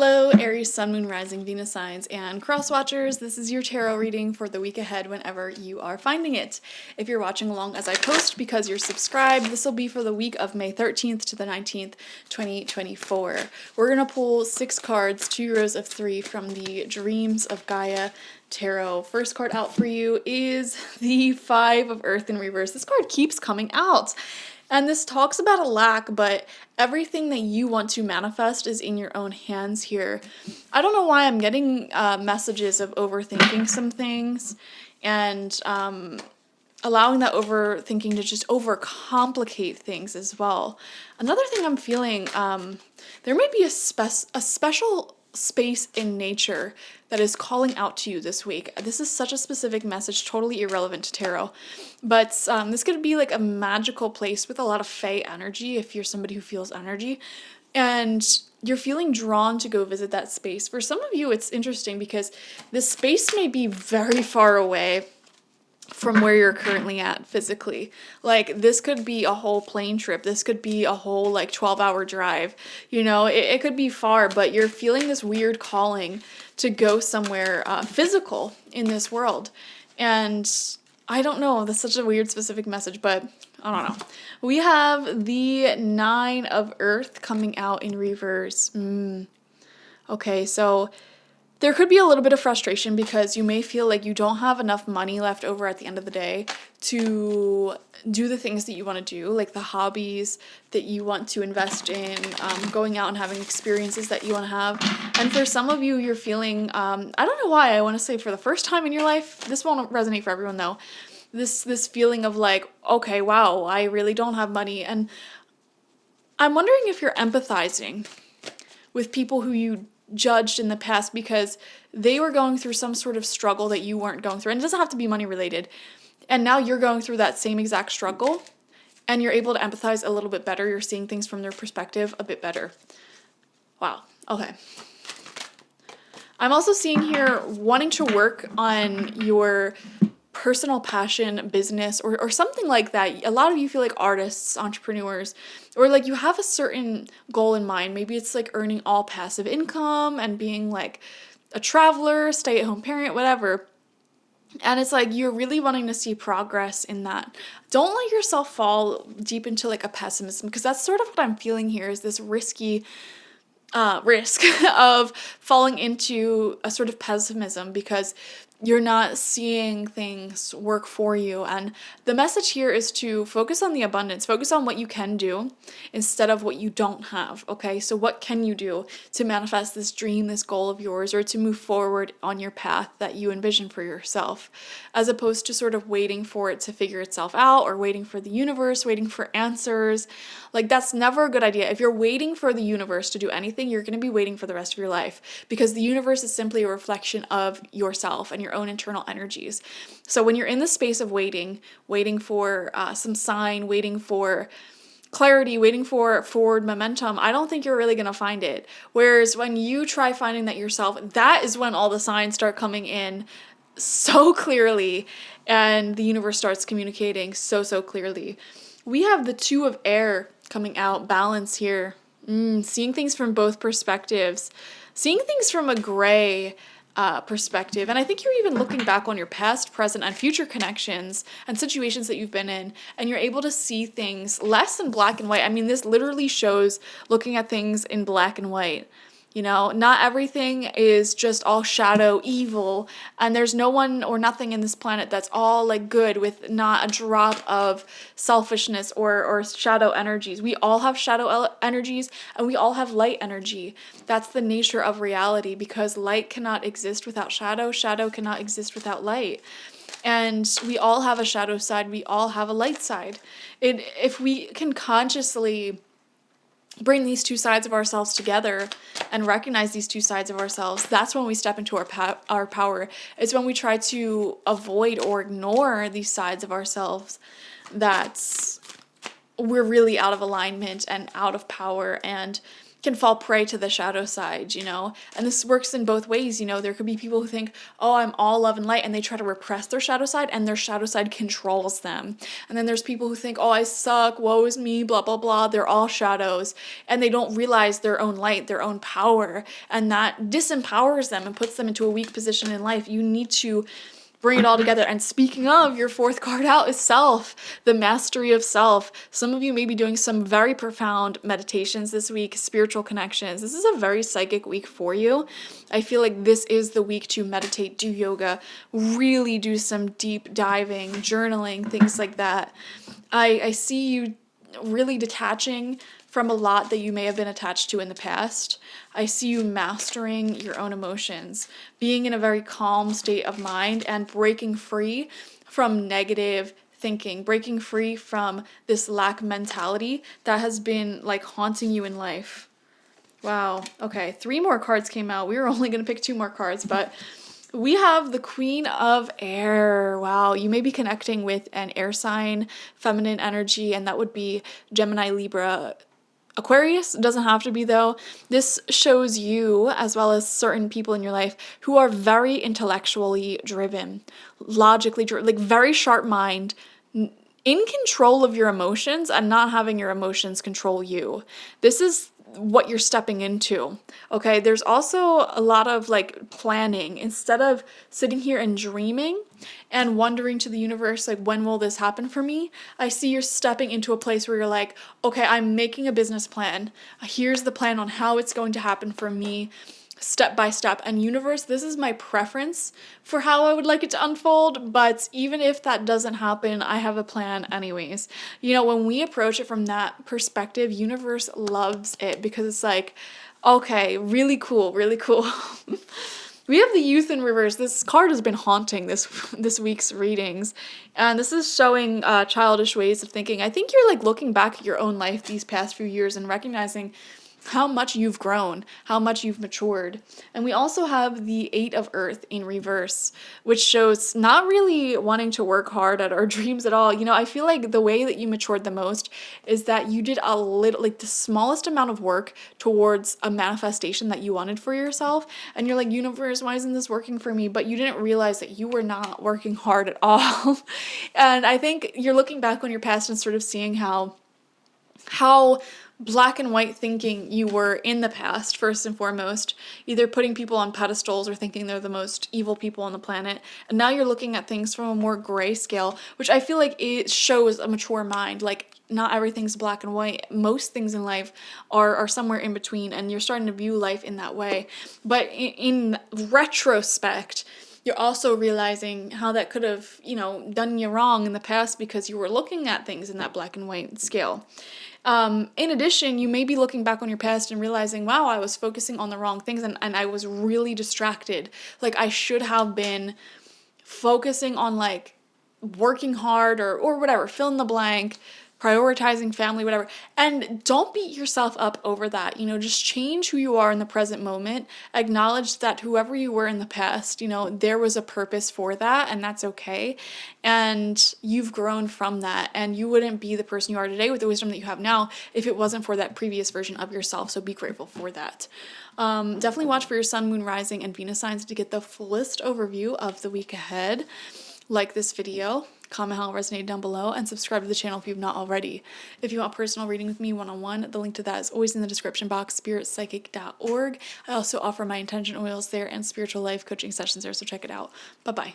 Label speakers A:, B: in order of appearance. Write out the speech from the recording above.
A: Hello, Aries, Sun, Moon, Rising, Venus signs, and cross watchers. This is your tarot reading for the week ahead whenever you are finding it. If you're watching along as I post because you're subscribed, this will be for the week of May 13th to the 19th, 2024. We're going to pull 6 cards, 2 rows of 3 from the Dreams of Gaia Tarot. First card out for you is the 5 of Earth in reverse. This card keeps coming out. And this talks about a lack, but everything that you want to manifest is in your own hands here. I don't know why I'm getting messages of overthinking some things and allowing that overthinking to just overcomplicate things as well. Another thing I'm feeling, there may be a special space in nature that is calling out to you this week. This is such a specific message, totally irrelevant to tarot, but this could be like a magical place with a lot of fae energy if you're somebody who feels energy, and you're feeling drawn to go visit that space. For some of you, it's interesting because this space may be very far away from where you're currently at physically. Like, this could be a whole plane trip. This could be a whole like 12-hour drive. You know, it could be far, but you're feeling this weird calling to go somewhere physical in this world. And I don't know, that's such a weird specific message, but I don't know. We have the 9 of Earth coming out in reverse. Okay, so there could be a little bit of frustration because you may feel like you don't have enough money left over at the end of the day to do the things that you want to do, like the hobbies that you want to invest in, going out and having experiences that you want to have. And for some of you, you're feeling, I don't know why, I want to say for the first time in your life, this won't resonate for everyone though, this feeling of like, okay, wow, I really don't have money. And I'm wondering if you're empathizing with people who you judged in the past because they were going through some sort of struggle that you weren't going through. And it doesn't have to be money related. And now you're going through that same exact struggle and you're able to empathize a little bit better. You're seeing things from their perspective a bit better. Wow. Okay. I'm also seeing here wanting to work on your personal passion, business, or something like that. A lot of you feel like artists, entrepreneurs, or like you have a certain goal in mind. Maybe it's like earning all passive income and being like a traveler, stay-at-home parent, whatever. And it's like you're really wanting to see progress in that. Don't let yourself fall deep into like a pessimism, because that's sort of what I'm feeling here, is this risky risk of falling into a sort of pessimism because you're not seeing things work for you. And the message here is to focus on the abundance, focus on what you can do instead of what you don't have, okay? So what can you do to manifest this dream, this goal of yours, or to move forward on your path that you envision for yourself, as opposed to sort of waiting for it to figure itself out or waiting for the universe, waiting for answers. Like, that's never a good idea. If you're waiting for the universe to do anything, you're going to be waiting for the rest of your life, because the universe is simply a reflection of yourself and your own internal energies. So when you're in the space of waiting for some sign, waiting for clarity, waiting for forward momentum, I don't think you're really going to find it. Whereas when you try finding that yourself, that is when all the signs start coming in so clearly and the universe starts communicating so clearly. We have the 2 of Air coming out, balance here. Seeing things from both perspectives, seeing things from a gray perspective. And I think you're even looking back on your past, present, and future connections and situations that you've been in, and you're able to see things less in black and white. I mean, this literally shows looking at things in black and white. You know, not everything is just all shadow, evil, and there's no one or nothing in this planet that's all like good, with not a drop of selfishness or shadow energies. We all have shadow energies and we all have light energy. That's the nature of reality, because light cannot exist without shadow, shadow cannot exist without light. And we all have a shadow side, we all have a light side. If we can consciously bring these 2 sides of ourselves together and recognize these 2 sides of ourselves, that's when we step into our power. It's when we try to avoid or ignore these sides of ourselves that we're really out of alignment and out of power, and can fall prey to the shadow side, and this works in both ways. There could be people who think, oh, I'm all love and light, and they try to repress their shadow side, and their shadow side controls them. And then there's people who think, oh, I suck, woe is me, blah blah blah, they're all shadows, and they don't realize their own light, their own power, and that disempowers them and puts them into a weak position in life. You need to bring it all together. And speaking of, your fourth card out is self, the mastery of self. Some of you may be doing some very profound meditations this week, spiritual connections. This is a very psychic week for you. I feel like this is the week to meditate, do yoga, really do some deep diving, journaling, things like that. I see you really detaching from a lot that you may have been attached to in the past. I see you mastering your own emotions, being in a very calm state of mind, and breaking free from negative thinking, breaking free from this lack mentality that has been like haunting you in life. Wow. Okay, 3 more cards came out. We were only going to pick 2 more cards, but we have the Queen of Air. Wow, you may be connecting with an air sign, feminine energy, and that would be Gemini, Libra, Aquarius. Doesn't have to be though. This shows you, as well as certain people in your life, who are very intellectually driven, logically driven, like very sharp mind, in control of your emotions and not having your emotions control you. This is what you're stepping into. Okay, there's also a lot of like planning. Instead of sitting here and dreaming and wondering to the universe, like, when will this happen for me? I see you're stepping into a place where you're like, okay, I'm making a business plan. Here's the plan on how it's going to happen for me, step by step. And universe, this is my preference for how I would like it to unfold, but even if that doesn't happen, I have a plan anyways. When we approach it from that perspective, universe loves it, because it's like, okay, really cool, really cool. We have the Youth in reverse. This card has been haunting this week's readings, and this is showing childish ways of thinking. I think you're like looking back at your own life these past few years and recognizing how much you've grown, how much you've matured. And we also have the 8 of Earth in reverse, which shows not really wanting to work hard at our dreams at all. I feel like the way that you matured the most is that you did a little, like the smallest amount of work towards a manifestation that you wanted for yourself. And you're like, universe, why isn't this working for me? But you didn't realize that you were not working hard at all. And I think you're looking back on your past and sort of seeing how black and white thinking you were in the past, first and foremost, either putting people on pedestals or thinking they're the most evil people on the planet. And now you're looking at things from a more gray scale, which I feel like it shows a mature mind. Like, not everything's black and white. Most things in life are somewhere in between, and you're starting to view life in that way. But in retrospect, you're also realizing how that could have, done you wrong in the past because you were looking at things in that black and white scale. In addition, you may be looking back on your past and realizing, wow, I was focusing on the wrong things and I was really distracted. Like, I should have been focusing on like working hard or whatever, fill in the blank, prioritizing family, whatever. And don't beat yourself up over that. Just change who you are in the present moment. Acknowledge that whoever you were in the past, there was a purpose for that, and that's okay. And you've grown from that, and you wouldn't be the person you are today with the wisdom that you have now if it wasn't for that previous version of yourself. So be grateful for that. Definitely watch for your sun, moon, rising, and Venus signs to get the fullest overview of the week ahead. Like this video, comment how it resonated down below, and subscribe to the channel if you've not already. If you want personal reading with me one-on-one, the link to that is always in the description box, spiritpsychic.org. I also offer my intention oils there and spiritual life coaching sessions there, so check it out. Bye-bye.